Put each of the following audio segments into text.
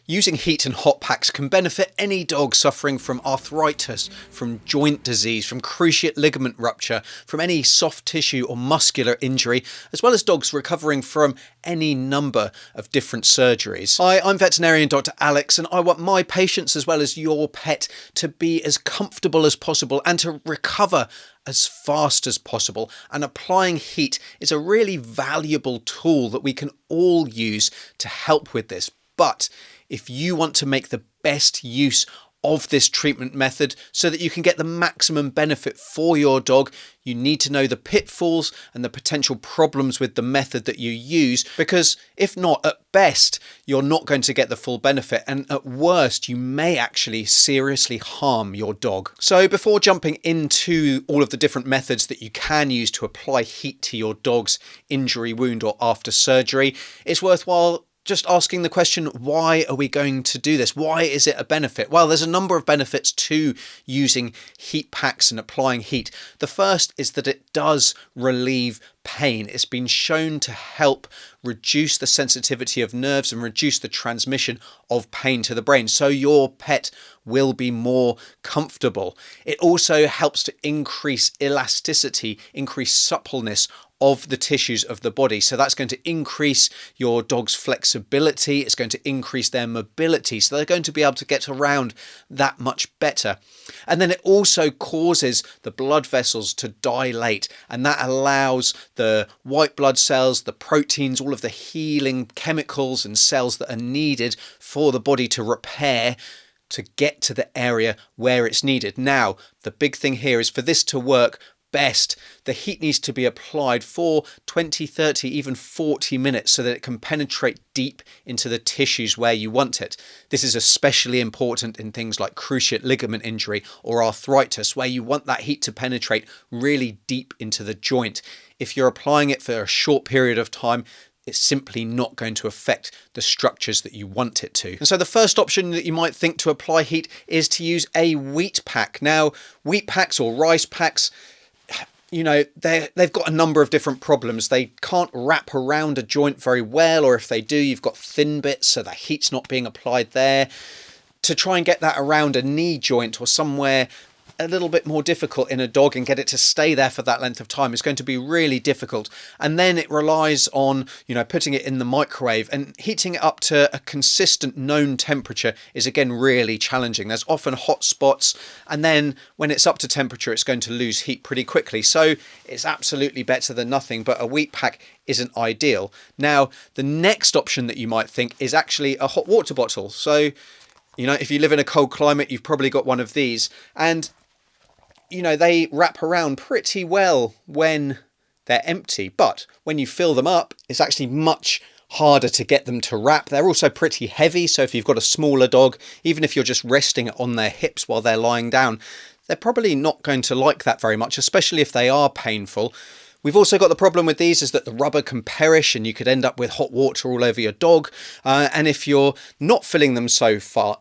Using heat and hot packs can benefit any dog suffering from arthritis, from joint disease, from cruciate ligament rupture, from any soft tissue or muscular injury, as well as dogs recovering from any number of different surgeries. Hi, I'm veterinarian Dr. Alex, and I want my patients as well as your pet to be as comfortable as possible and to recover as fast as possible. And applying heat is a really valuable tool that we can all use to help with this. But if you want to make the best use of this treatment method so that you can get the maximum benefit for your dog, you need to know the pitfalls and the potential problems with the method that you use, because if not, at best, you're not going to get the full benefit, and at worst, you may actually seriously harm your dog. So before jumping into all of the different methods that you can use to apply heat to your dog's injury, wound, or after surgery, it's worthwhile just asking the question, why are we going to do this? Why is it a benefit? Well, there's a number of benefits to using heat packs and applying heat. The first is that it does relieve pain. It's been shown to help reduce the sensitivity of nerves and reduce the transmission of pain to the brain, so your pet will be more comfortable. It also helps to increase elasticity, increase suppleness of the tissues of the body. So that's going to increase your dog's flexibility. It's going to increase their mobility. So they're going to be able to get around that much better. And then it also causes the blood vessels to dilate, and that allows the white blood cells, the proteins, all of the healing chemicals and cells that are needed for the body to repair, to get to the area where it's needed. Now, the big thing here is for this to work best, the heat needs to be applied for 20, 30, even 40 minutes so that it can penetrate deep into the tissues where you want it. This is especially important in things like cruciate ligament injury or arthritis, where you want that heat to penetrate really deep into the joint. If you're applying it for a short period of time, it's simply not going to affect the structures that you want it to. And so the first option that you might think to apply heat is to use a wheat pack. Now, wheat packs or rice packs, you know, they've got a number of different problems. They can't wrap around a joint very well, or if they do, you've got thin bits, so the heat's not being applied there. To try and get that around a knee joint or somewhere a little bit more difficult in a dog and get it to stay there for that length of time is going to be really difficult. And then it relies on, putting it in the microwave, and heating it up to a consistent known temperature is again really challenging. There's often hot spots, and then when it's up to temperature, it's going to lose heat pretty quickly. So it's absolutely better than nothing, but a wheat pack isn't ideal. Now, the next option that you might think is actually a hot water bottle. So, if you live in a cold climate, you've probably got one of these, and they wrap around pretty well when they're empty, but when you fill them up, it's actually much harder to get them to wrap. They're also pretty heavy, so if you've got a smaller dog, even if you're just resting it on their hips while they're lying down, they're probably not going to like that very much, especially if they are painful. We've also got the problem with these is that the rubber can perish and you could end up with hot water all over your dog. And if you're not filling them so full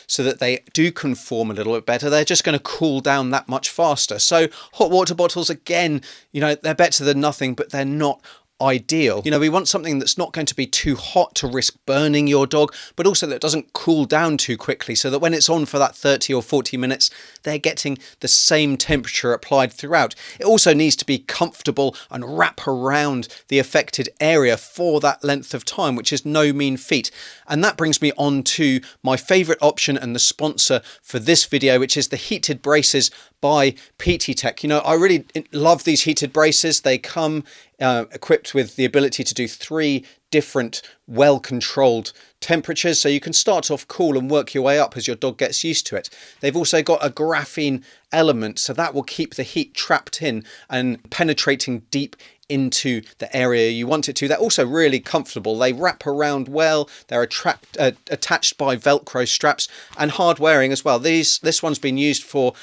so that they do conform a little bit better, they're just going to cool down that much faster. So hot water bottles, again, they're better than nothing, but they're not ideal. We want something that's not going to be too hot to risk burning your dog, but also that doesn't cool down too quickly, so that when it's on for that 30 or 40 minutes, they're getting the same temperature applied throughout. It also needs to be comfortable and wrap around the affected area for that length of time, which is no mean feat. And that brings me on to my favorite option and the sponsor for this video, which is the heated braces by PT Tech. I really love these heated braces. They come equipped with the ability to do 3 different well-controlled temperatures, so you can start off cool and work your way up as your dog gets used to it. They've also got a graphene element, so that will keep the heat trapped in and penetrating deep into the area you want it to. They're also really comfortable. They wrap around well. They're attached by Velcro straps and hard wearing as well. This one's been used for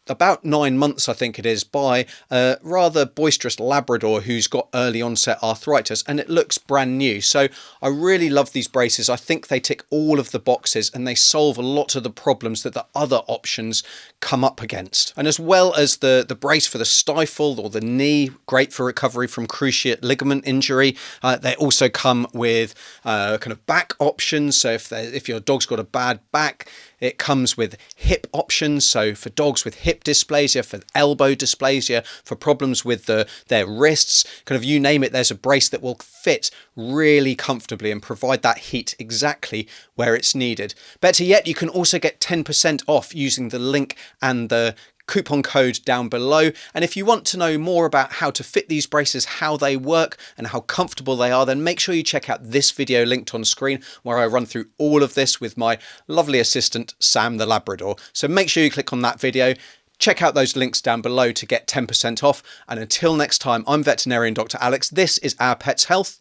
about 9 months, I think it is, by a rather boisterous Labrador who's got early onset arthritis, and it looks brand new. So I really love these braces. I think they tick all of the boxes and they solve a lot of the problems that the other options come up against. And as well as the brace for the stifle or the knee, great for recovery from cruciate ligament injury, they also come with kind of back options. So if your dog's got a bad back, it comes with hip options, so for dogs with hip dysplasia, for elbow dysplasia, for problems with their wrists, kind of you name it, there's a brace that will fit really comfortably and provide that heat exactly where it's needed. Better yet, you can also get 10% off using the link and the coupon code down below. And if you want to know more about how to fit these braces, how they work and how comfortable they are, then make sure you check out this video linked on screen where I run through all of this with my lovely assistant Sam the Labrador. So make sure you click on that video. Check out those links down below to get 10% off. And until next time, I'm veterinarian Dr. Alex. This is Our Pets Health,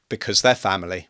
because they're family.